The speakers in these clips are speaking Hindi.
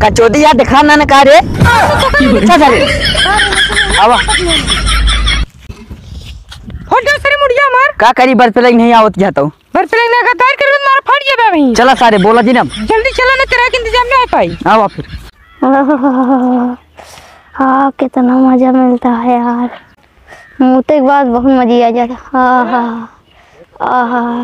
कचौदी यार दिखा ना का रे अच्छा करे आवा फोटो सरे मुड़िया मार का करी बर्फेलग नहीं आवत जाता हूँ बर्फेलग ना का तैयार कर मार फट जाबे वहीं चला सारे बोला जी ना जल्दी चला ना तेरा के इंतजाम नहीं हो पाई आवा फिर हाँ कितना मजा मिलता है यार मुझे एक बात बहुत मजा आ जाता हाँ हाँ हाँ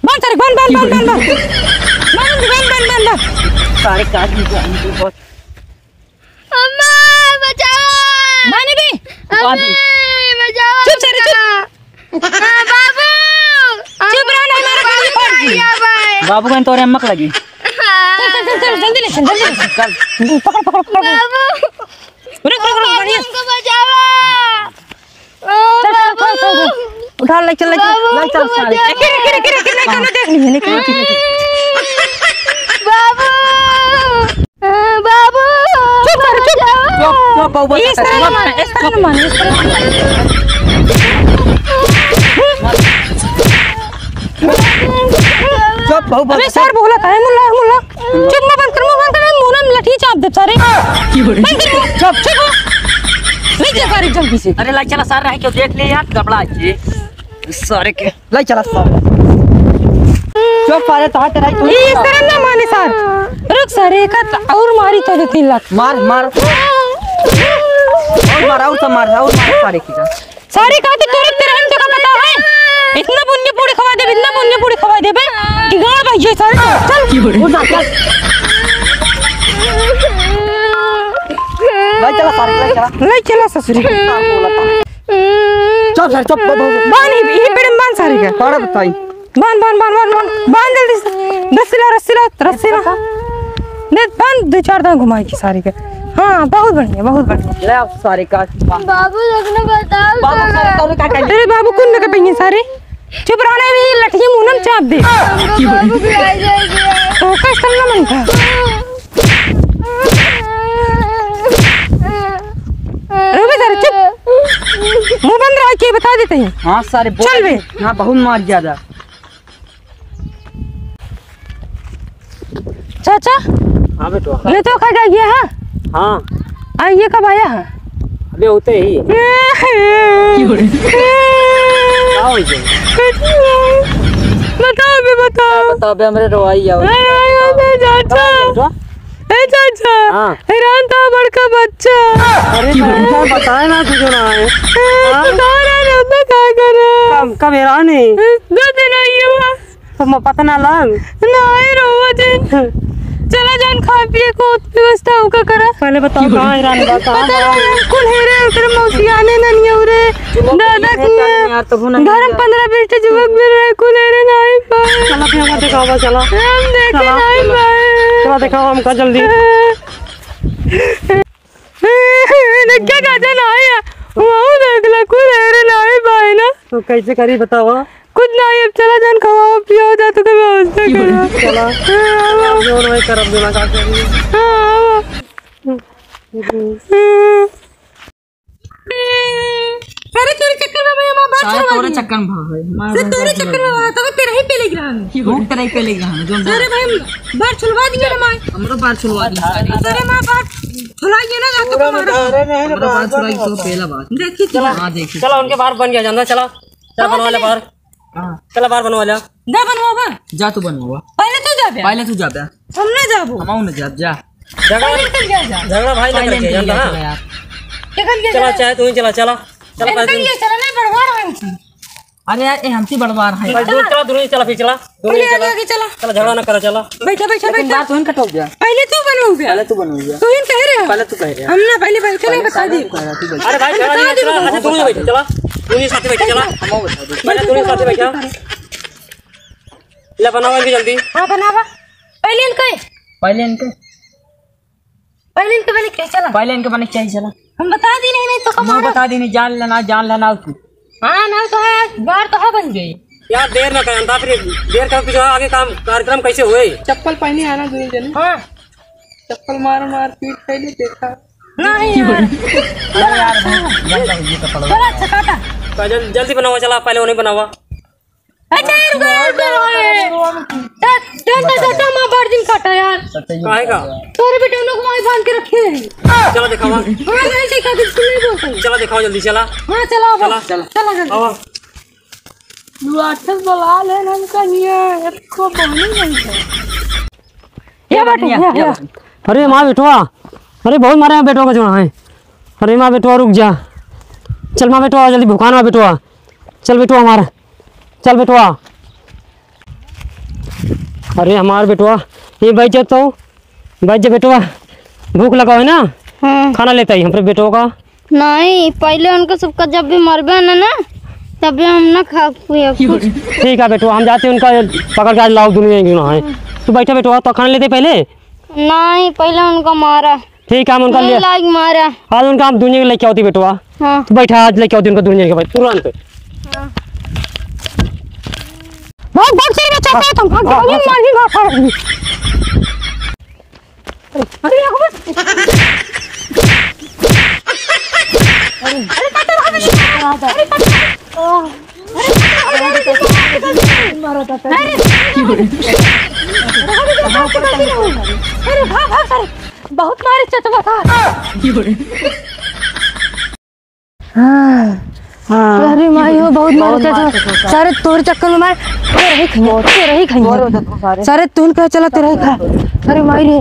बन सारे काट बहुत अम्मा बचाओ माने भी बचाओ चुप सरे चुप बाबू चुप रहो नहीं मेरे गाली फट गई बाबू का तोरे अम्मक लगी चल जल्दी ले चल पकड़ बाबू रुक बढ़िया हमको बचाओ चल उठा ले चल सारे किरे खाना देख ली नहीं बाबू बाबू चुप बाबू इस तरह माने चुप बाबू अबे सर बोला था मुल्ला चुप ना बंद कर मुंह में लठी चाप दे सारे चुप नहीं जा सारे जल्दी से अरे लाई चला सारे है क्यों देख ले यार कपड़ा ये सारे के लाई चला सारे चुप सारे तो तेरा इस तरह ना माने सर रुक सारे का और मारी तो 3 लाख मार और सारे की सारे का तो तेरे हम तो का पता है इतना पुण्य पूरी खवा दे बे कि गाड़ भाई ये सारे चल उठ जा लाई चला ससुरी चुप बांध ही पेड़ बांध सारे का पड़ा बताई बांध जल्दी से रस्सी ला ने बांध 2-4 दांव घुमाई की सारी के हाँ बहुत बढ़िया ले आप सारे का बाबू लगने बताओ बाबू सारे तोरे का तेरे बाबू कौन लगे पेंगे सारे चुप रहने भी लठिया मुंह में चाप दे बाबू भी आ जाएगा तो कैसे करना मन था रुक सारे चुप मुंह बंद रहा के बता देते हैं हां सारे चल बे हां बहुत मार ज्यादा चाचा हां बेटो ये तो खा गया है हां आइए कब आया है अबे होते ही बताओ बे हमरे रोवाई आओ चाचा हां हैरान था बड़का बच्चा अरे बताए ना तुझे ना है क्या करे कब हैरान है 2 दिन आई हुआ तो पता ना लग नहीं रोवा दिन चला जान खा पिए को व्यवस्था होगा करा पहले बताओ कहां हैरान बता कुल हेरे उतर मौसी आने नहीं औरे दादा की यार तो घर 15-20 जुवक मिल रहे कुल हेरे नहीं पाए चला फिर हम दिखावा चला हम देखे नहीं पाए चला दिखाओ हमका जल्दी क्या कहते ना आया वो देख ले कुल हेरे नहीं पाए ना तो कैसे करी बताओ कुछ नहीं अब चला जान खवाओ पियो जा तो कभी व्यवस्था करो चला जो नहीं करब देना का करी सारे तोरे चक्कर में मैं बात सारे तोरे चक्कर में भाग से तोरे चक्कर में आया तो तेरे ही पे ले गया हम तेरे ही पे ले गया जो अरे भाई बार छुलवा दिए ना मां हमरो बार छुलवा दी अरे मां बार छुलाइए ना तो तुम्हारा हमरो बार छुलवाई तो पहला बात देखी हां देखी चला उनके बाहर बन गया जानना चला चला बनवा ले बाहर चला बाहर बनवा ले जा बनवावा जा तू बनवा पहले तू जा बे हमने जाबो हम न जा झगड़ा भाई लग रहे जानता हां यार क्या कर गया चला चाहे तू ही चला चला चला नहीं बढ़वा रहा है अरे यार ए हमसी बड़वार है चला दूर चला फिर चला दूर चला चला झगड़ा ना करो चला बैठा बात तुम कटो जा पहले तू बनवा बे पहले तू बनवा तू इन कह रहे हो पहले तू कह रहा हमने पहले बैठे नहीं बता दी अरे भाई झगड़ा नहीं चला अच्छा दूर बैठ चला तू ही साथ बैठ चला हम बता दो पहले तू ही साथ बैठ ले बनावा इनकी जल्दी हां बनावा पहले इनके पहले क्या चला पहले इनके बने चाहिए चला हम बता दी नहीं तो हम बता दी नहीं जान लेना तू हां ना तो है बार तो है बन गई यार देर ना करना फिर देर कर पीछे आगे काम कार्यक्रम कैसे हुए चप्पल पहने आना दोनों जने हां चप्पल मार पीट पहले देखा नहीं यार जानता है ये तो पड़वा चला अच्छा काटा जल्दी बनावा चला पहले वो नहीं बनावा मां बार दिन काटा यार काहे का तोरे बेटे लोग वहीं बांध के रखे हैं। चला दिखावा हाँ नहीं देखा बिल्कुल नहीं बोलता। चला दिखाओ जल्दी चला हाँ चला चला चला जल्दी। आवा तू आठस बुला ले ना कन्या को बहनी नहीं है। ये बैठिए। अरे माँ बेटवा, अरे बहुत मारे बेटवा का जो है। अरे माँ बेटवा रुक जा, चल माँ बेटवा जल्दी भुकान माँ बेटवा, चल बेटवा हमारा, चल बेटवा। अरे हमारा बेटवा ये बैठ जाता हूँ, बैठ जा बेटवा, भूख लगा है ना। हाँ। खाना लेता ही हम बेटवा का। नहीं पहले उनका सबका जब भी मरबे ना तब हम ना खा पिए कुछ। ठीक है बेटवा, हम जाते हैं उनका पकड़ के आज लाओ दुनिया है। तू बैठा बेटवा, तो खाना लेते पहले। नहीं पहले उनका मारा। ठीक है हम उनका ले लाइक मारा। आज उनका हम दुनिया के लेके आती बेटवा। हाँ। तू बैठा, आज लेके आती उनका दुनिया के भाई तुरंत। भाग भाग से बचाते हैं तुम। भाग भाग मार मार। अरे ये बस बहुत मारे चटवा था। अरे माई हो बहुत मारे चटवा सारे तोर चक्कर में मार तेरा ही खाएंगे सारे तून का चला तेरा ही खा। अरे माई रे